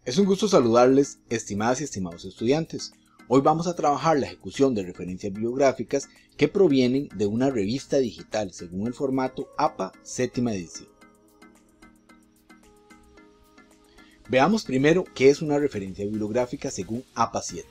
Es un gusto saludarles, estimadas y estimados estudiantes. Hoy vamos a trabajar la ejecución de referencias bibliográficas que provienen de una revista digital según el formato APA séptima edición. Veamos primero qué es una referencia bibliográfica según APA 7.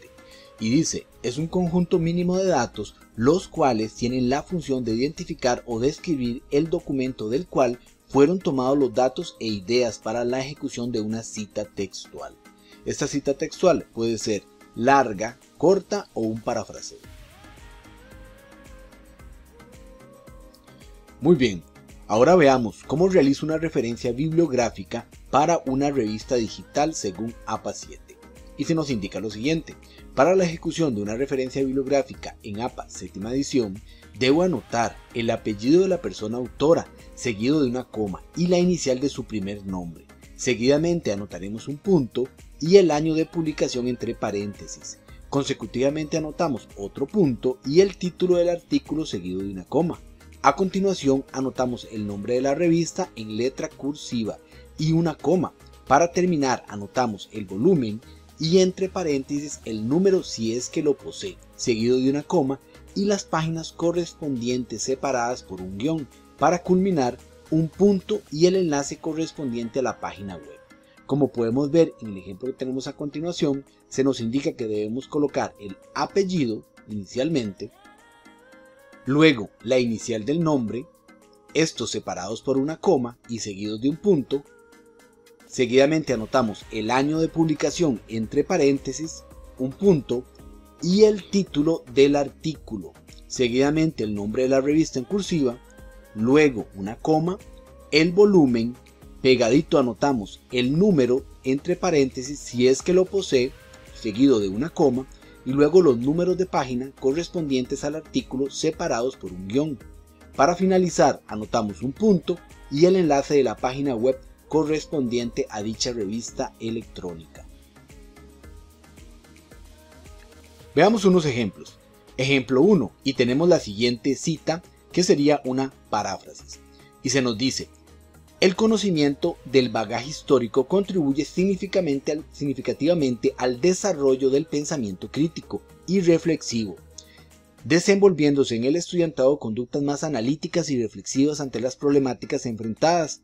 Y dice, es un conjunto mínimo de datos los cuales tienen la función de identificar o describir el documento del cual fueron tomados los datos e ideas para la ejecución de una cita textual. Esta cita textual puede ser larga, corta o un parafraseo. Muy bien, ahora veamos cómo realizo una referencia bibliográfica para una revista digital según APA 7. Y se nos indica lo siguiente: para la ejecución de una referencia bibliográfica en APA séptima edición, debo anotar el apellido de la persona autora, seguido de una coma y la inicial de su primer nombre. Seguidamente anotaremos un punto y el año de publicación entre paréntesis. Consecutivamente anotamos otro punto y el título del artículo seguido de una coma. A continuación anotamos el nombre de la revista en letra cursiva y una coma. Para terminar anotamos el volumen y entre paréntesis el número si es que lo posee, seguido de una coma y las páginas correspondientes separadas por un guión. Para culminar, un punto y el enlace correspondiente a la página web. Como podemos ver en el ejemplo que tenemos a continuación, se nos indica que debemos colocar el apellido inicialmente, luego la inicial del nombre, estos separados por una coma y seguidos de un punto. Seguidamente anotamos el año de publicación entre paréntesis, un punto y el título del artículo. Seguidamente el nombre de la revista en cursiva, luego una coma, el volumen, pegadito anotamos el número entre paréntesis si es que lo posee, seguido de una coma, y luego los números de página correspondientes al artículo separados por un guión. Para finalizar anotamos un punto y el enlace de la página web correspondiente a dicha revista electrónica. Veamos unos ejemplos. Ejemplo 1, y tenemos la siguiente cita que sería una paráfrasis. Y se nos dice, el conocimiento del bagaje histórico contribuye significativamente al desarrollo del pensamiento crítico y reflexivo, desenvolviéndose en el estudiantado conductas más analíticas y reflexivas ante las problemáticas enfrentadas,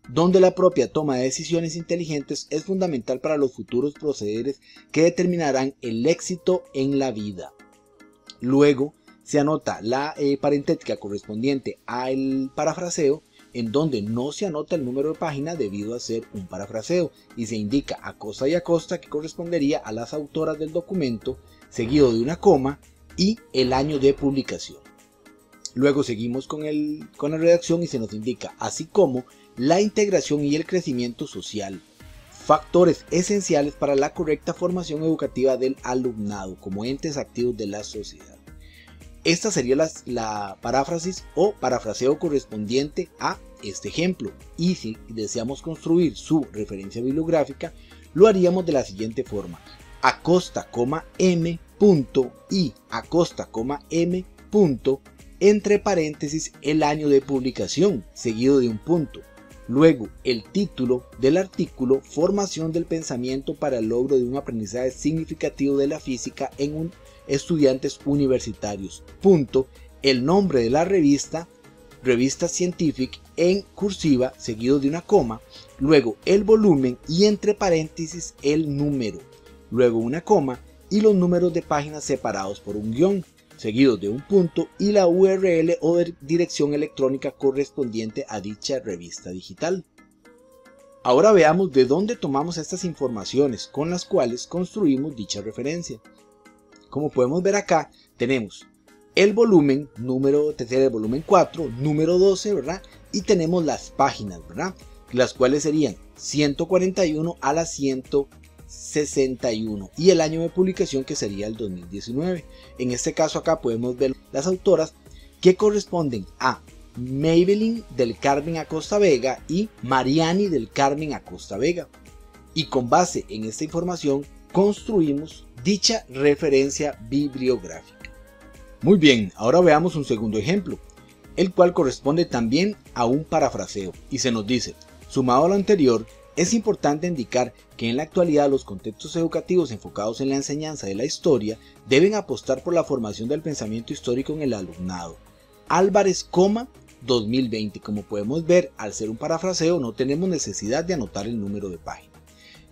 donde la propia toma de decisiones inteligentes es fundamental para los futuros procederes que determinarán el éxito en la vida. Luego se anota la parentética correspondiente al parafraseo, en donde no se anota el número de página debido a ser un parafraseo, y se indica Acosta y Acosta, que correspondería a las autoras del documento, seguido de una coma y el año de publicación. Luego seguimos con la redacción y se nos indica así como la integración y el crecimiento social, factores esenciales para la correcta formación educativa del alumnado como entes activos de la sociedad. Esta sería la paráfrasis o parafraseo correspondiente a este ejemplo, y si deseamos construir su referencia bibliográfica, lo haríamos de la siguiente forma: Acosta, M, punto, y Acosta, M, punto, entre paréntesis el año de publicación, seguido de un punto. Luego, el título del artículo, formación del pensamiento para el logro de un aprendizaje significativo de la física en estudiantes universitarios. Punto, el nombre de la revista, Revista Scientific en cursiva, seguido de una coma. Luego, el volumen y entre paréntesis el número. Luego una coma y los números de páginas separados por un guión, seguidos de un punto y la URL o dirección electrónica correspondiente a dicha revista digital. Ahora veamos de dónde tomamos estas informaciones con las cuales construimos dicha referencia. Como podemos ver acá, tenemos el volumen, número tercero del volumen 4, número 12, ¿verdad? Y tenemos las páginas, ¿verdad? Las cuales serían 141 a la 161 y el año de publicación que sería el 2019. En este caso acá podemos ver las autoras que corresponden a Maybelline del Carmen Acosta Vega y Mariani del Carmen Acosta Vega. Y con base en esta información construimos dicha referencia bibliográfica. Muy bien, ahora veamos un segundo ejemplo, el cual corresponde también a un parafraseo y se nos dice: sumado a lo anterior, Es importante indicar que en la actualidad los contextos educativos enfocados en la enseñanza de la historia deben apostar por la formación del pensamiento histórico en el alumnado. Álvarez, 2020. Como podemos ver, al ser un parafraseo no tenemos necesidad de anotar el número de página.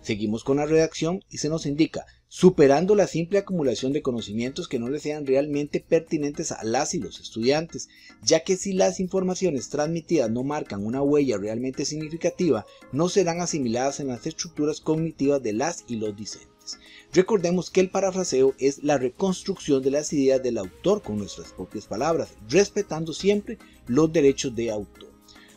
Seguimos con la redacción y se nos indica: superando la simple acumulación de conocimientos que no les sean realmente pertinentes a las y los estudiantes, ya que si las informaciones transmitidas no marcan una huella realmente significativa, no serán asimiladas en las estructuras cognitivas de las y los discentes. Recordemos que el parafraseo es la reconstrucción de las ideas del autor con nuestras propias palabras, respetando siempre los derechos de autor.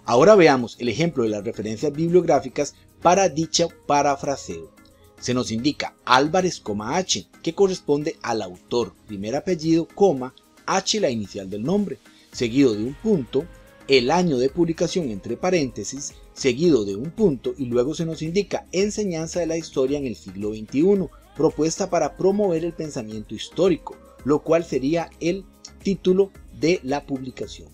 Ahora veamos el ejemplo de las referencias bibliográficas para dicho parafraseo. Se nos indica Álvarez, H, que corresponde al autor, primer apellido, H la inicial del nombre, seguido de un punto, el año de publicación entre paréntesis, seguido de un punto, y luego se nos indica enseñanza de la historia en el siglo XXI, propuesta para promover el pensamiento histórico, lo cual sería el título de la publicación.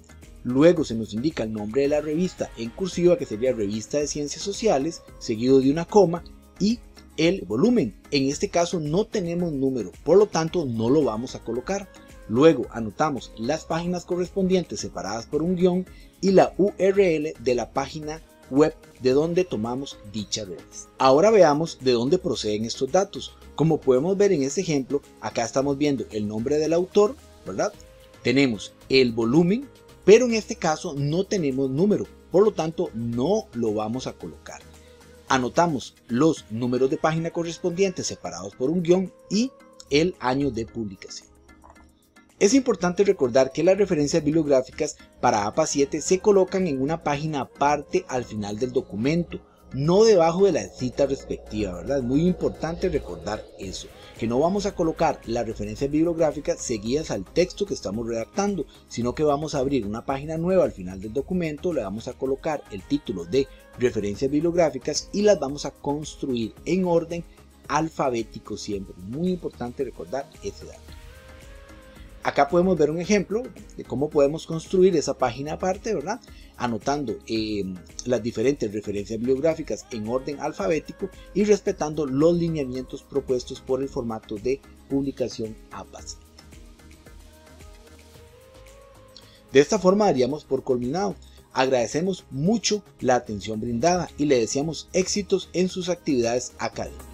Luego se nos indica el nombre de la revista en cursiva, que sería Revista de Ciencias Sociales, seguido de una coma, y el volumen. En este caso no tenemos número, por lo tanto no lo vamos a colocar. Luego anotamos las páginas correspondientes separadas por un guión y la URL de la página web de donde tomamos dicha revista. Ahora veamos de dónde proceden estos datos. Como podemos ver en este ejemplo, acá estamos viendo el nombre del autor, ¿verdad? Tenemos el volumen, pero en este caso no tenemos número, por lo tanto no lo vamos a colocar. Anotamos los números de página correspondientes separados por un guión y el año de publicación. Es importante recordar que las referencias bibliográficas para APA 7 se colocan en una página aparte al final del documento, no debajo de la cita respectiva, ¿verdad? Es muy importante recordar eso, que no vamos a colocar las referencias bibliográficas seguidas al texto que estamos redactando, sino que vamos a abrir una página nueva al final del documento, le vamos a colocar el título de referencias bibliográficas y las vamos a construir en orden alfabético siempre. Muy importante recordar ese dato. Acá podemos ver un ejemplo de cómo podemos construir esa página aparte, ¿verdad? Anotando las diferentes referencias bibliográficas en orden alfabético y respetando los lineamientos propuestos por el formato de publicación APA 7. De esta forma daríamos por culminado. Agradecemos mucho la atención brindada y le deseamos éxitos en sus actividades académicas.